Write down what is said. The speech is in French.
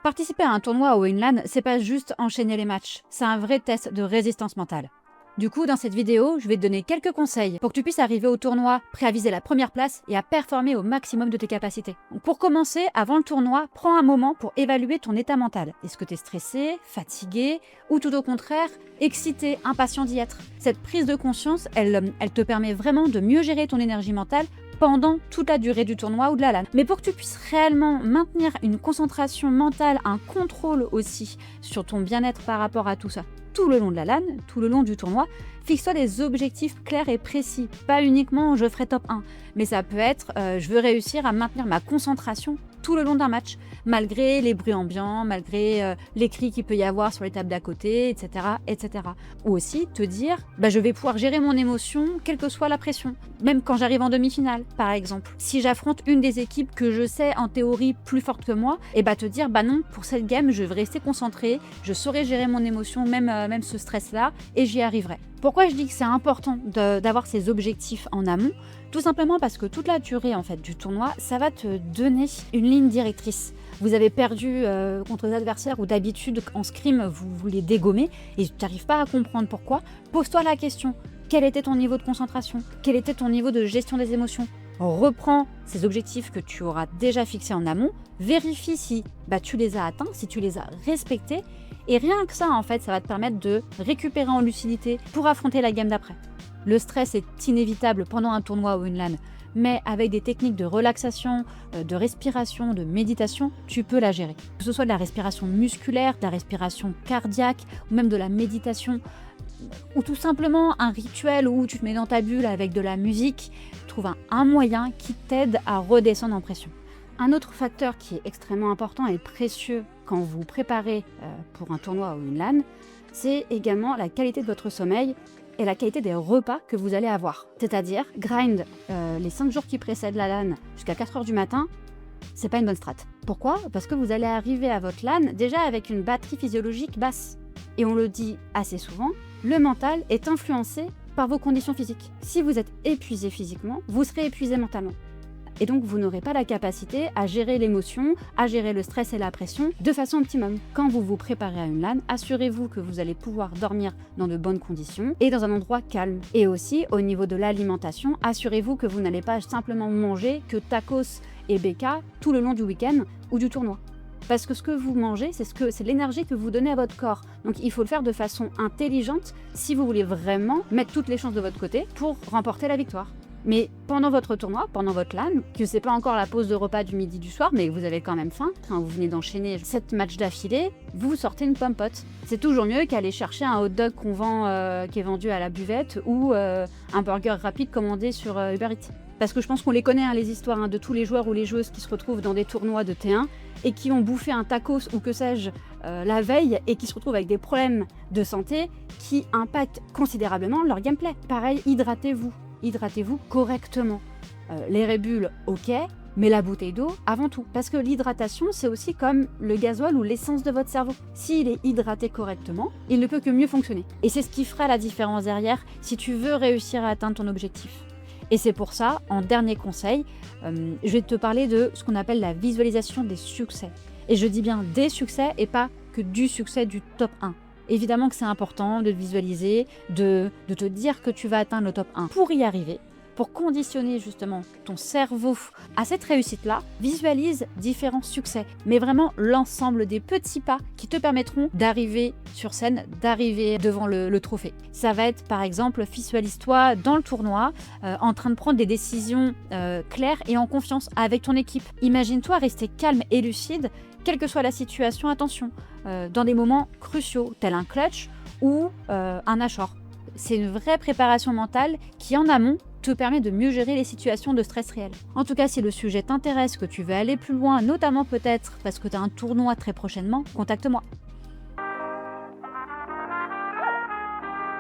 Participer à un tournoi ou une LAN, c'est pas juste enchaîner les matchs, c'est un vrai test de résistance mentale. Du coup, dans cette vidéo, je vais te donner quelques conseils pour que tu puisses arriver au tournoi prêt à viser la première place et à performer au maximum de tes capacités. Donc pour commencer, avant le tournoi, prends un moment pour évaluer ton état mental. Est-ce que tu es stressé, fatigué ou tout au contraire, excité, impatient d'y être? Cette prise de conscience, elle te permet vraiment de mieux gérer ton énergie mentale pendant toute la durée du tournoi ou de la LAN. Mais pour que tu puisses réellement maintenir une concentration mentale, un contrôle aussi sur ton bien-être par rapport à tout ça, tout le long de la LAN, tout le long du tournoi, fixe-toi des objectifs clairs et précis. Pas uniquement je ferai top 1, mais ça peut être je veux réussir à maintenir ma concentration tout le long d'un match, malgré les bruits ambiants, malgré les cris qu'il peut y avoir sur les tables d'à côté, etc., etc. Ou aussi te dire, je vais pouvoir gérer mon émotion, quelle que soit la pression. Même quand j'arrive en demi-finale, par exemple. Si j'affronte une des équipes que je sais en théorie plus forte que moi, et te dire, non, pour cette game, je vais rester concentré, je saurai gérer mon émotion, même ce stress-là, et j'y arriverai. Pourquoi je dis que c'est important d'avoir ces objectifs en amont? Tout simplement parce que toute la durée en fait, du tournoi, ça va te donner une ligne directrice. Vous avez perdu contre des adversaires où d'habitude en scrim vous les dégommez et tu n'arrives pas à comprendre pourquoi. Pose-toi la question, quel était ton niveau de concentration? Quel était ton niveau de gestion des émotions? Reprends ces objectifs que tu auras déjà fixés en amont, vérifie si tu les as atteints, si tu les as respectés, et rien que ça en fait, ça va te permettre de récupérer en lucidité pour affronter la game d'après. Le stress est inévitable pendant un tournoi ou une LAN, mais avec des techniques de relaxation, de respiration, de méditation, tu peux la gérer. Que ce soit de la respiration musculaire, de la respiration cardiaque, ou même de la méditation, ou tout simplement un rituel où tu te mets dans ta bulle avec de la musique, trouve un moyen qui t'aide à redescendre en pression. Un autre facteur qui est extrêmement important et précieux quand vous préparez pour un tournoi ou une LAN, c'est également la qualité de votre sommeil et la qualité des repas que vous allez avoir. C'est-à-dire, grind les 5 jours qui précèdent la LAN jusqu'à 4h du matin, c'est pas une bonne strat. Pourquoi? Parce que vous allez arriver à votre LAN déjà avec une batterie physiologique basse. Et on le dit assez souvent, le mental est influencé par vos conditions physiques. Si vous êtes épuisé physiquement, vous serez épuisé mentalement. Et donc, vous n'aurez pas la capacité à gérer l'émotion, à gérer le stress et la pression de façon optimum. Quand vous vous préparez à une LAN, assurez-vous que vous allez pouvoir dormir dans de bonnes conditions et dans un endroit calme. Et aussi, au niveau de l'alimentation, assurez-vous que vous n'allez pas simplement manger que tacos et BK tout le long du week-end ou du tournoi. Parce que ce que vous mangez, c'est l'énergie que vous donnez à votre corps. Donc il faut le faire de façon intelligente si vous voulez vraiment mettre toutes les chances de votre côté pour remporter la victoire. Mais pendant votre tournoi, pendant votre LAN, que c'est pas encore la pause de repas du midi du soir, mais vous avez quand même faim, quand vous venez d'enchaîner 7 matchs d'affilée, vous sortez une pomme-pote. C'est toujours mieux qu'aller chercher un hot dog qu'on vend, qui est vendu à la buvette ou un burger rapide commandé sur Uber Eats. Parce que je pense qu'on les connaît, les histoires de tous les joueurs ou les joueuses qui se retrouvent dans des tournois de T1 et qui ont bouffé un tacos ou que sais-je la veille et qui se retrouvent avec des problèmes de santé qui impactent considérablement leur gameplay. Pareil, hydratez-vous correctement. Les Red Bull, ok, mais la bouteille d'eau avant tout. Parce que l'hydratation, c'est aussi comme le gasoil ou l'essence de votre cerveau. S'il est hydraté correctement, il ne peut que mieux fonctionner. Et c'est ce qui fera la différence derrière si tu veux réussir à atteindre ton objectif. Et c'est pour ça, en dernier conseil, je vais te parler de ce qu'on appelle la visualisation des succès. Et je dis bien des succès et pas que du succès du top 1. Évidemment que c'est important de visualiser, de te dire que tu vas atteindre le top 1. Pour y arriver, pour conditionner justement ton cerveau à cette réussite-là, visualise différents succès, mais vraiment l'ensemble des petits pas qui te permettront d'arriver sur scène, d'arriver devant le trophée. Ça va être par exemple, visualise-toi dans le tournoi, en train de prendre des décisions claires et en confiance avec ton équipe. Imagine-toi rester calme et lucide, quelle que soit la situation, attention, dans des moments cruciaux, tel un clutch ou un ashore. C'est une vraie préparation mentale qui, en amont, te permet de mieux gérer les situations de stress réel. En tout cas, si le sujet t'intéresse, que tu veux aller plus loin, notamment peut-être parce que tu as un tournoi très prochainement, contacte-moi.